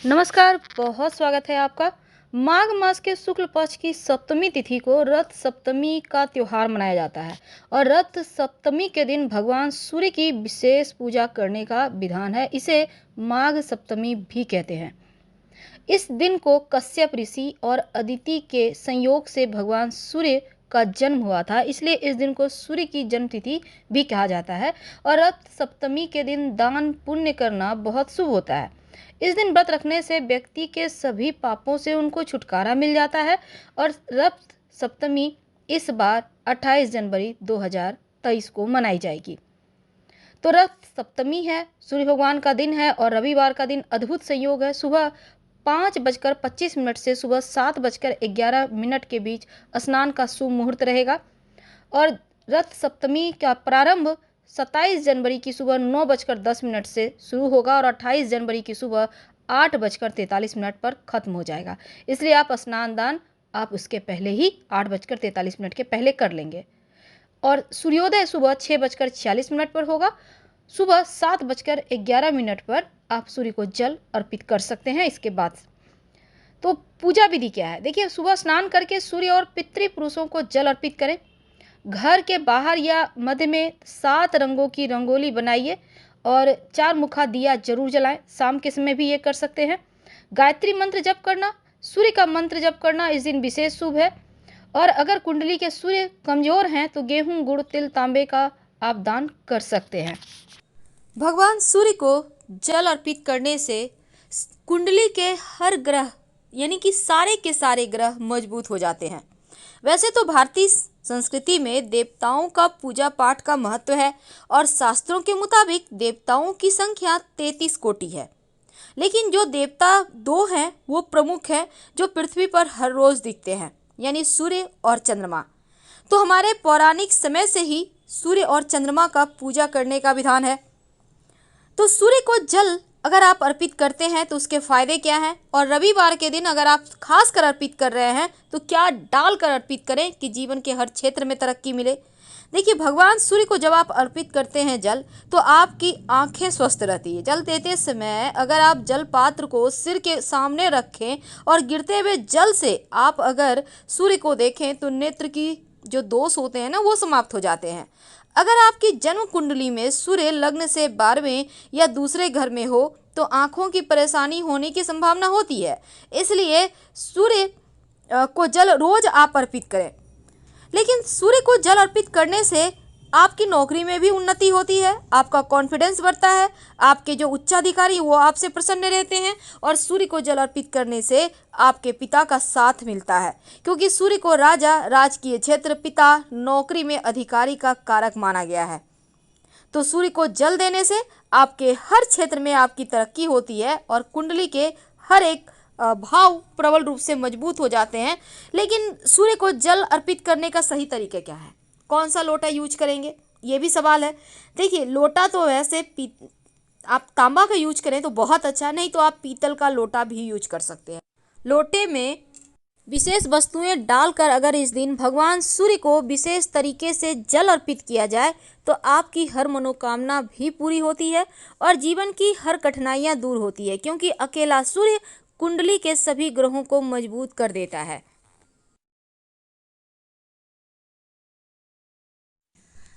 नमस्कार, बहुत स्वागत है आपका। माघ मास के शुक्ल पक्ष की सप्तमी तिथि को रथ सप्तमी का त्योहार मनाया जाता है और रथ सप्तमी के दिन भगवान सूर्य की विशेष पूजा करने का विधान है। इसे माघ सप्तमी भी कहते हैं। इस दिन को कश्यप ऋषि और अदिति के संयोग से भगवान सूर्य का जन्म हुआ था, इसलिए इस दिन को सूर्य की जन्म तिथि भी कहा जाता है। और रथ सप्तमी के दिन दान पुण्य करना बहुत शुभ होता है। इस दिन व्रत रखने से व्यक्ति के सभी पापों से उनको छुटकारा मिल जाता है। और रथ सप्तमी इस बार 28 जनवरी 2023 को मनाई जाएगी। तो रथ सप्तमी है, सूर्य भगवान का दिन है और रविवार का दिन अद्भुत संयोग है। सुबह 5:25 से सुबह 7:11 के बीच स्नान का शुभ मुहूर्त रहेगा। और रथ सप्तमी का प्रारंभ 27 जनवरी की सुबह 9:10 से शुरू होगा और 28 जनवरी की सुबह 8:43 पर खत्म हो जाएगा। इसलिए आप स्नान दान आप उसके पहले ही 8:43 के पहले कर लेंगे। और सूर्योदय सुबह 6:46 पर होगा। सुबह 7:11 पर आप सूर्य को जल अर्पित कर सकते हैं। इसके बाद तो पूजा विधि क्या है, देखिए, सुबह स्नान करके सूर्य और पितृपुरुषों को जल अर्पित करें। घर के बाहर या मध्य में 7 रंगों की रंगोली बनाइए और 4 मुखा दिया जरूर जलाएं। शाम के समय भी ये कर सकते हैं। गायत्री मंत्र जप करना, सूर्य का मंत्र जप करना इस दिन विशेष शुभ है। और अगर कुंडली के सूर्य कमजोर हैं तो गेहूं, गुड़, तिल, तांबे का आप दान कर सकते हैं। भगवान सूर्य को जल अर्पित करने से कुंडली के हर ग्रह यानी कि सारे के सारे ग्रह मजबूत हो जाते हैं। वैसे तो भारतीय संस्कृति में देवताओं का पूजा पाठ का महत्व है और शास्त्रों के मुताबिक देवताओं की संख्या 33 कोटि है। लेकिन जो देवता दो हैं वो प्रमुख हैं जो पृथ्वी पर हर रोज दिखते हैं, यानी सूर्य और चंद्रमा। तो हमारे पौराणिक समय से ही सूर्य और चंद्रमा का पूजा करने का विधान है। तो सूर्य को जल अगर आप अर्पित करते हैं तो उसके फायदे क्या हैं, और रविवार के दिन अगर आप खास कर अर्पित कर रहे हैं तो क्या डालकर अर्पित करें कि जीवन के हर क्षेत्र में तरक्की मिले। देखिए, भगवान सूर्य को जब आप अर्पित करते हैं जल तो आपकी आंखें स्वस्थ रहती है। जल देते समय अगर आप जल पात्र को सिर के सामने रखें और गिरते हुए जल से आप अगर सूर्य को देखें तो नेत्र की जो दोष होते हैं ना वो समाप्त हो जाते हैं। अगर आपकी जन्म कुंडली में सूर्य लग्न से 12वें या दूसरे घर में हो तो आंखों की परेशानी होने की संभावना होती है। इसलिए सूर्य को जल रोज आप अर्पित करें। लेकिन सूर्य को जल अर्पित करने से आपकी नौकरी में भी उन्नति होती है, आपका कॉन्फिडेंस बढ़ता है, आपके जो उच्चाधिकारी वो आपसे प्रसन्न रहते हैं। और सूर्य को जल अर्पित करने से आपके पिता का साथ मिलता है, क्योंकि सूर्य को राजा, राजकीय क्षेत्र, पिता, नौकरी में अधिकारी का कारक माना गया है। तो सूर्य को जल देने से आपके हर क्षेत्र में आपकी तरक्की होती है और कुंडली के हर एक भाव प्रबल रूप से मजबूत हो जाते हैं। लेकिन सूर्य को जल अर्पित करने का सही तरीका क्या है, कौन सा लोटा यूज करेंगे, ये भी सवाल है। देखिए, लोटा तो वैसे आप तांबा का यूज करें तो बहुत अच्छा, नहीं तो आप पीतल का लोटा भी यूज कर सकते हैं। लोटे में विशेष वस्तुएं डालकर अगर इस दिन भगवान सूर्य को विशेष तरीके से जल अर्पित किया जाए तो आपकी हर मनोकामना भी पूरी होती है और जीवन की हर कठिनाइयां दूर होती है, क्योंकि अकेला सूर्य कुंडली के सभी ग्रहों को मजबूत कर देता है।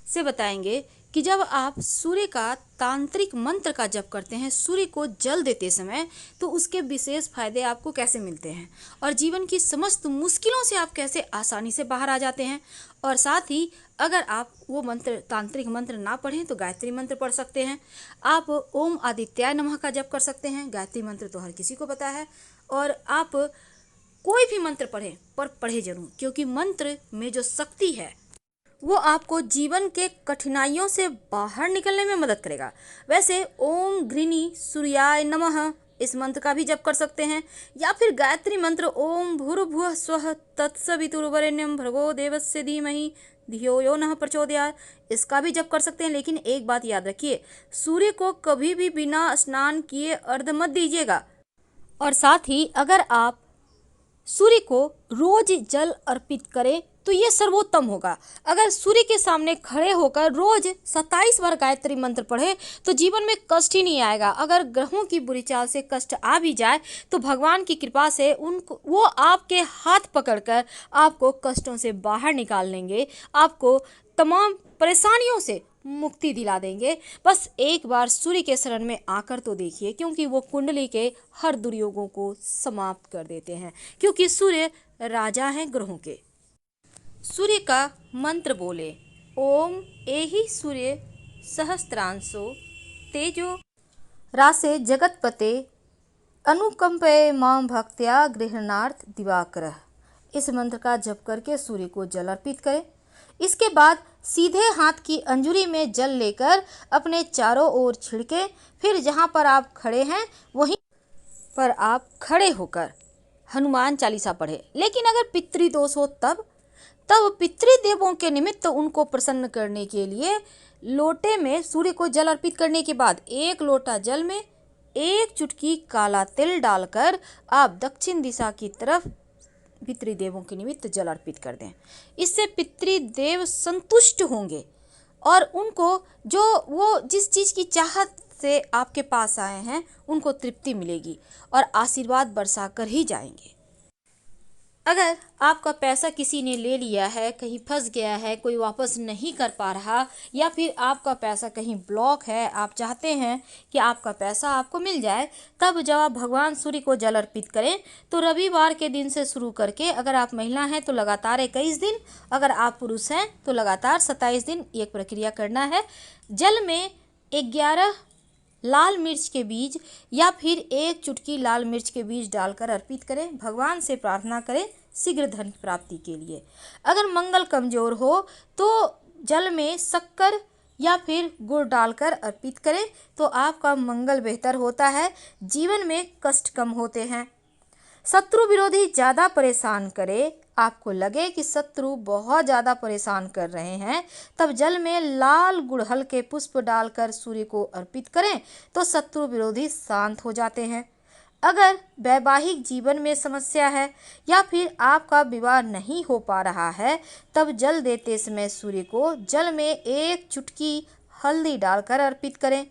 से बताएंगे कि जब आप सूर्य का तांत्रिक मंत्र का जप करते हैं सूर्य को जल देते समय, तो उसके विशेष फायदे आपको कैसे मिलते हैं और जीवन की समस्त मुश्किलों से आप कैसे आसानी से बाहर आ जाते हैं। और साथ ही अगर आप वो मंत्र, तांत्रिक मंत्र ना पढ़ें तो गायत्री मंत्र पढ़ सकते हैं। आप ओम आदित्याय नमः का जप कर सकते हैं, गायत्री मंत्र तो हर किसी को पता है। और आप कोई भी मंत्र पढ़ें पर पढ़े जरूर, क्योंकि मंत्र में जो शक्ति है वो आपको जीवन के कठिनाइयों से बाहर निकलने में मदद करेगा। वैसे ओम घृणी सूर्याय नमः इस मंत्र का भी जप कर सकते हैं, या फिर गायत्री मंत्र ओम भूर्भुवः स्वः तत्सवितुर्वरेण्यं भर्गो देवस्य धीमहि धियो यो नः प्रचोदयात् इसका भी जप कर सकते हैं। लेकिन एक बात याद रखिए, सूर्य को कभी भी बिना स्नान किए अर्घ्य मत दीजिएगा। और साथ ही अगर आप सूर्य को रोज जल अर्पित करें तो ये सर्वोत्तम होगा। अगर सूर्य के सामने खड़े होकर रोज 27 बार गायत्री मंत्र पढ़े तो जीवन में कष्ट ही नहीं आएगा। अगर ग्रहों की बुरी चाल से कष्ट आ भी जाए तो भगवान की कृपा से उनको वो आपके हाथ पकड़कर आपको कष्टों से बाहर निकाल लेंगे, आपको तमाम परेशानियों से मुक्ति दिला देंगे। बस एक बार सूर्य के शरण में आकर तो देखिए, क्योंकि वो कुंडली के हर दुर्योगों को समाप्त कर देते हैं, क्योंकि सूर्य राजा हैं ग्रहों के। सूर्य का मंत्र बोले, ओम एहि सूर्य सहस्त्रांशो तेजो रासे जगतपते अनुकंपे मां भक्त्या गृहणार्थ दिवाकरः। इस मंत्र का जप करके सूर्य को जल अर्पित करें। इसके बाद सीधे हाथ की अंजुरी में जल लेकर अपने चारों ओर छिड़के। फिर जहाँ पर आप खड़े हैं वहीं पर आप खड़े होकर हनुमान चालीसा पढ़े। लेकिन अगर पितृदोष हो तब पितृदेवों के निमित्त उनको प्रसन्न करने के लिए लोटे में सूर्य को जल अर्पित करने के बाद 1 लोटा जल में 1 चुटकी काला तिल डालकर आप दक्षिण दिशा की तरफ पितृदेवों के निमित्त जल अर्पित कर दें। इससे पितृदेव संतुष्ट होंगे और उनको जो वो जिस चीज़ की चाहत से आपके पास आए हैं उनको तृप्ति मिलेगी और आशीर्वाद बरसा कर ही जाएंगे। अगर आपका पैसा किसी ने ले लिया है, कहीं फंस गया है, कोई वापस नहीं कर पा रहा, या फिर आपका पैसा कहीं ब्लॉक है, आप चाहते हैं कि आपका पैसा आपको मिल जाए, तब जब आप भगवान सूर्य को जल अर्पित करें तो रविवार के दिन से शुरू करके, अगर आप महिला हैं तो लगातार 21 दिन, अगर आप पुरुष हैं तो लगातार 27 दिन ये प्रक्रिया करना है। जल में 11 लाल मिर्च के बीज या फिर 1 चुटकी लाल मिर्च के बीज डालकर अर्पित करें। भगवान से प्रार्थना करें शीघ्र धन प्राप्ति के लिए। अगर मंगल कमजोर हो तो जल में शक्कर या फिर गुड़ डालकर अर्पित करें तो आपका मंगल बेहतर होता है, जीवन में कष्ट कम होते हैं। शत्रु विरोधी ज़्यादा परेशान करे, आपको लगे कि शत्रु बहुत ज़्यादा परेशान कर रहे हैं, तब जल में लाल गुड़हल के पुष्प डालकर सूर्य को अर्पित करें तो शत्रु विरोधी शांत हो जाते हैं। अगर वैवाहिक जीवन में समस्या है या फिर आपका विवाह नहीं हो पा रहा है, तब जल देते समय सूर्य को जल में 1 चुटकी हल्दी डालकर अर्पित करें।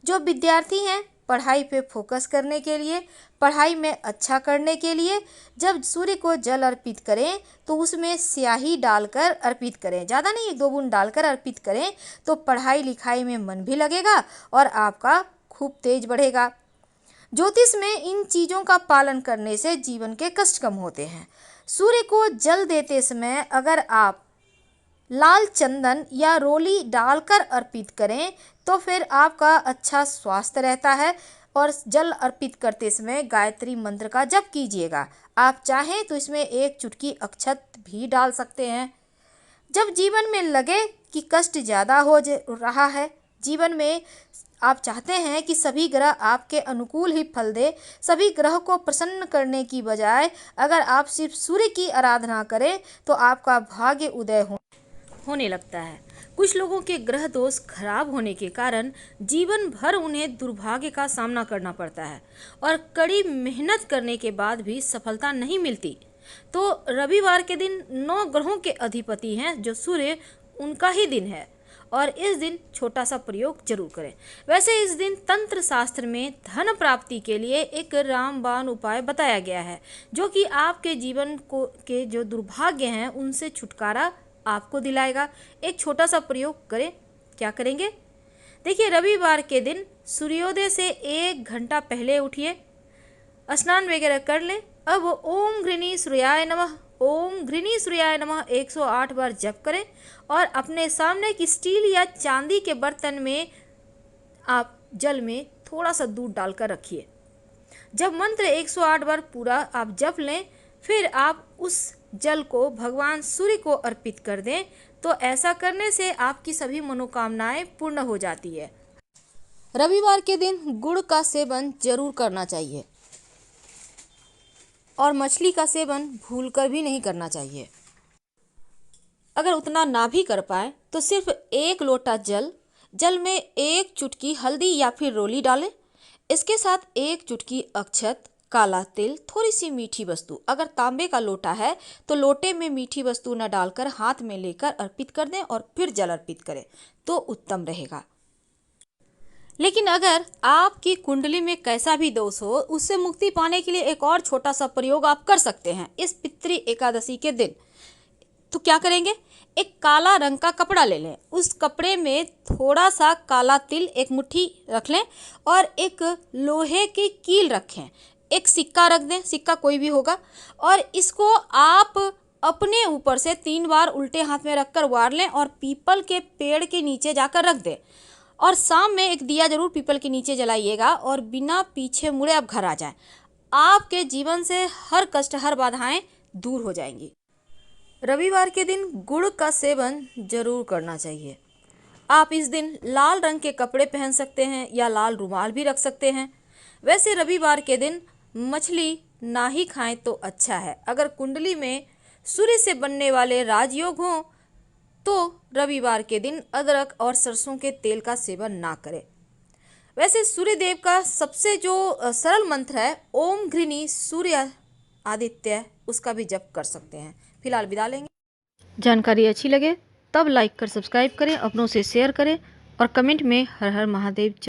जो विद्यार्थी हैं पढ़ाई पे फोकस करने के लिए, पढ़ाई में अच्छा करने के लिए जब सूर्य को जल अर्पित करें तो उसमें स्याही डालकर अर्पित करें। ज़्यादा नहीं, 1-2 बूंद डालकर अर्पित करें तो पढ़ाई लिखाई में मन भी लगेगा और आपका खूब तेज बढ़ेगा। ज्योतिष में इन चीज़ों का पालन करने से जीवन के कष्ट कम होते हैं। सूर्य को जल देते समय अगर आप लाल चंदन या रोली डालकर अर्पित करें तो फिर आपका अच्छा स्वास्थ्य रहता है। और जल अर्पित करते समय गायत्री मंत्र का जप कीजिएगा। आप चाहें तो इसमें 1 चुटकी अक्षत भी डाल सकते हैं। जब जीवन में लगे कि कष्ट ज़्यादा हो रहा है, जीवन में आप चाहते हैं कि सभी ग्रह आपके अनुकूल ही फल दे, सभी ग्रह को प्रसन्न करने की बजाय अगर आप सिर्फ सूर्य की आराधना करें तो आपका भाग्य उदय होने लगता है। कुछ लोगों के ग्रह दोष खराब होने के कारण जीवन भर उन्हें दुर्भाग्य का सामना करना पड़ता है और कड़ी मेहनत करने के बाद भी सफलता नहीं मिलती। तो रविवार के दिन 9 ग्रहों के अधिपति हैं जो सूर्य, उनका ही दिन है और इस दिन छोटा सा प्रयोग जरूर करें। वैसे इस दिन तंत्र शास्त्र में धन प्राप्ति के लिए एक रामबाण उपाय बताया गया है जो कि आपके जीवन को के जो दुर्भाग्य हैं उनसे छुटकारा आपको दिलाएगा। एक छोटा सा प्रयोग करें। क्या करेंगे? देखिए, रविवार के दिन सूर्योदय से 1 घंटा पहले उठिए, स्नान वगैरह कर लें। अब ओम घृणी सूर्याय नमः, ओम घृणी सूर्याय नमः 108 बार जप करें और अपने सामने की स्टील या चांदी के बर्तन में आप जल में थोड़ा सा दूध डालकर रखिए। जब मंत्र 108 बार पूरा आप जप लें, फिर आप उस जल को भगवान सूर्य को अर्पित कर दें। तो ऐसा करने से आपकी सभी मनोकामनाएं पूर्ण हो जाती है। रविवार के दिन गुड़ का सेवन जरूर करना चाहिए और मछली का सेवन भूलकर भी नहीं करना चाहिए। अगर उतना ना भी कर पाए तो सिर्फ 1 लोटा जल में 1 चुटकी हल्दी या फिर रोली डालें। इसके साथ 1 चुटकी अक्षत, काला तिल, थोड़ी सी मीठी वस्तु। अगर तांबे का लोटा है तो लोटे में मीठी वस्तु न डालकर हाथ में लेकर अर्पित कर दें और फिर जल अर्पित करें तो उत्तम रहेगा। लेकिन अगर आपकी कुंडली में कैसा भी दोष हो, उससे मुक्ति पाने के लिए एक और छोटा सा प्रयोग आप कर सकते हैं इस पितृ एकादशी के दिन। तो क्या करेंगे, एक काला रंग का कपड़ा ले लें, उस कपड़े में थोड़ा सा काला तिल एक मुट्ठी रख लें और एक लोहे की कील रखें, एक सिक्का रख दें, सिक्का कोई भी होगा, और इसको आप अपने ऊपर से 3 बार उल्टे हाथ में रखकर वार लें और पीपल के पेड़ के नीचे जाकर रख दें। और शाम में एक दिया जरूर पीपल के नीचे जलाइएगा और बिना पीछे मुड़े आप घर आ जाएं। आपके जीवन से हर कष्ट, हर बाधाएं दूर हो जाएंगी। रविवार के दिन गुड़ का सेवन जरूर करना चाहिए। आप इस दिन लाल रंग के कपड़े पहन सकते हैं या लाल रुमाल भी रख सकते हैं। वैसे रविवार के दिन मछली ना ही खाएं तो अच्छा है। अगर कुंडली में सूर्य से बनने वाले राजयोग हों तो रविवार के दिन अदरक और सरसों के तेल का सेवन ना करें। वैसे सूर्य देव का सबसे जो सरल मंत्र है ओम घृणी सूर्य आदित्य, उसका भी जप कर सकते हैं। फिलहाल विदा लेंगे। जानकारी अच्छी लगे तब लाइक कर सब्सक्राइब करें, अपनों से शेयर करें और कमेंट में हर हर महादेव